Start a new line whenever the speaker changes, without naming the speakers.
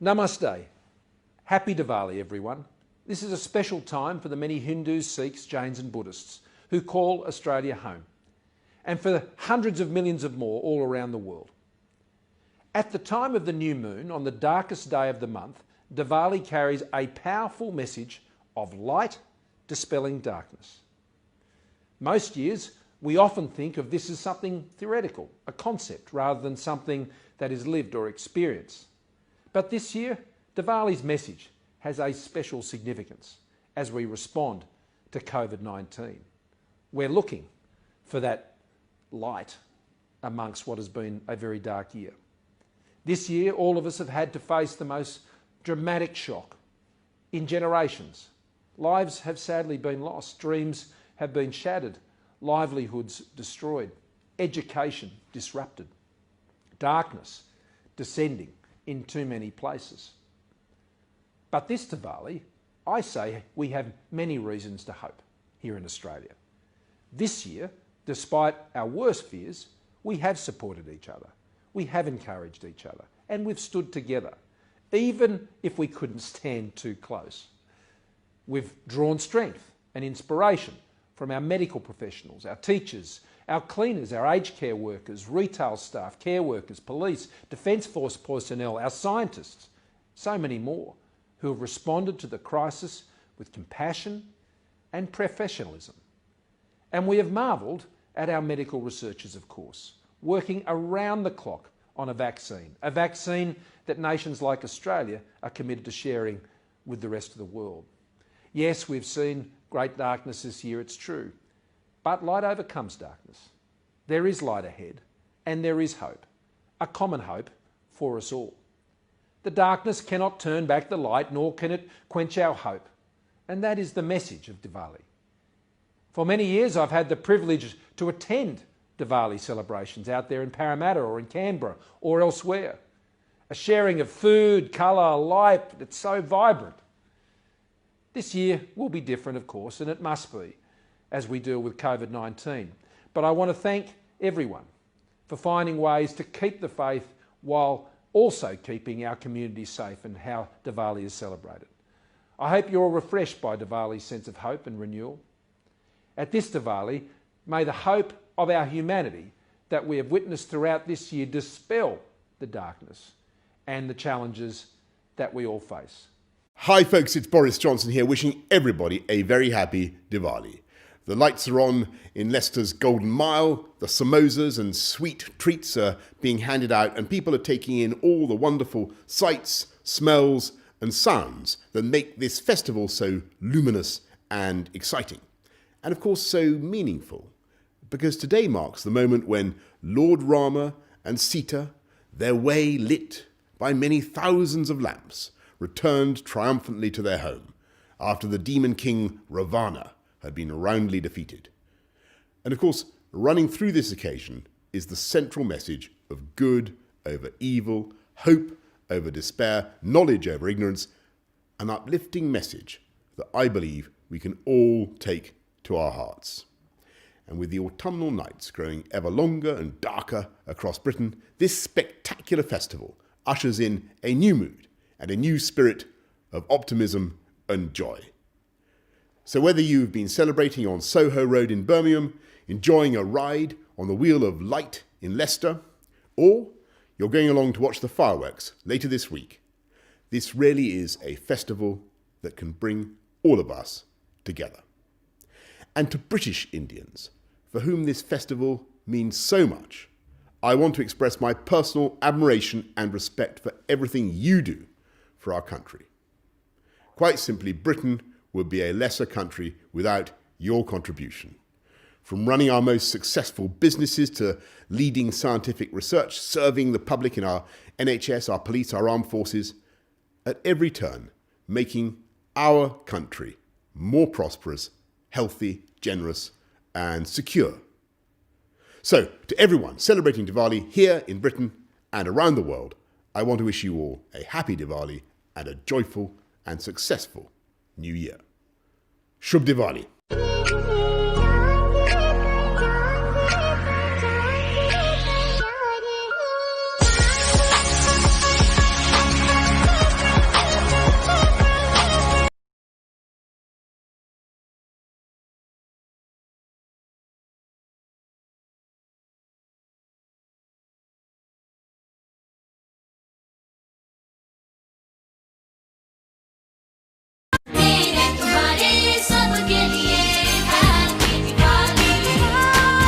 Namaste. Happy Diwali, everyone. This is a special time for the many Hindus, Sikhs, Jains and Buddhists who call Australia home, and for the hundreds of millions of more all around the world. At the time of the new moon, on the darkest day of the month, Diwali carries a powerful message of light dispelling darkness. Most years, we often think of this as something theoretical, a concept, rather than something that is lived or experienced. But this year, Diwali's message has a special significance as we respond to COVID-19. We're looking for that light amongst what has been a very dark year. This year, all of us have had to face the most dramatic shock in generations. Lives have sadly been lost, dreams have been shattered, livelihoods destroyed, education disrupted, darkness descending in too many places. But this Diwali, I say we have many reasons to hope here in Australia. This year, despite our worst fears, we have supported each other, we have encouraged each other, and we've stood together, even if we couldn't stand too close. We've drawn strength and inspiration from our medical professionals, our teachers, our cleaners, our aged care workers, retail staff, care workers, police, Defence Force personnel, our scientists, so many more who have responded to the crisis with compassion and professionalism. And we have marvelled at our medical researchers, of course, working around the clock on a vaccine that nations like Australia are committed to sharing with the rest of the world. Yes, we've seen great darkness this year, it's true, but light overcomes darkness. There is light ahead, and there is hope, a common hope for us all. The darkness cannot turn back the light, nor can it quench our hope, and that is the message of Diwali. For many years I've had the privilege to attend Diwali celebrations out there in Parramatta or in Canberra or elsewhere. A sharing of food, colour, light, it's so vibrant. This year will be different, of course, and it must be, as we deal with COVID-19. But I want to thank everyone for finding ways to keep the faith while also keeping our community safe and how Diwali is celebrated. I hope you're all refreshed by Diwali's sense of hope and renewal. At this Diwali, may the hope of our humanity that we have witnessed throughout this year dispel the darkness and the challenges that we all face.
Hi folks, it's Boris Johnson here, wishing everybody a very happy Diwali. The lights are on in Leicester's Golden Mile, the samosas and sweet treats are being handed out, and people are taking in all the wonderful sights, smells and sounds that make this festival so luminous and exciting. And of course so meaningful, because today marks the moment when Lord Rama and Sita, their way lit by many thousands of lamps, returned triumphantly to their home after the demon king Ravana had been roundly defeated. And of course, running through this occasion is the central message of good over evil, hope over despair, knowledge over ignorance, an uplifting message that I believe we can all take to our hearts. And with the autumnal nights growing ever longer and darker across Britain, this spectacular festival ushers in a new mood and a new spirit of optimism and joy. So whether you've been celebrating on Soho Road in Birmingham, enjoying a ride on the Wheel of Light in Leicester, or you're going along to watch the fireworks later this week, this really is a festival that can bring all of us together. And to British Indians, for whom this festival means so much, I want to express my personal admiration and respect for everything you do for our country. Quite simply, Britain would be a lesser country without your contribution. From running our most successful businesses to leading scientific research, serving the public in our NHS, our police, our armed forces, at every turn, making our country more prosperous, healthy, generous, and secure. So, to everyone celebrating Diwali here in Britain and around the world, I want to wish you all a happy Diwali and a joyful and successful New Year. Shubh Diwali.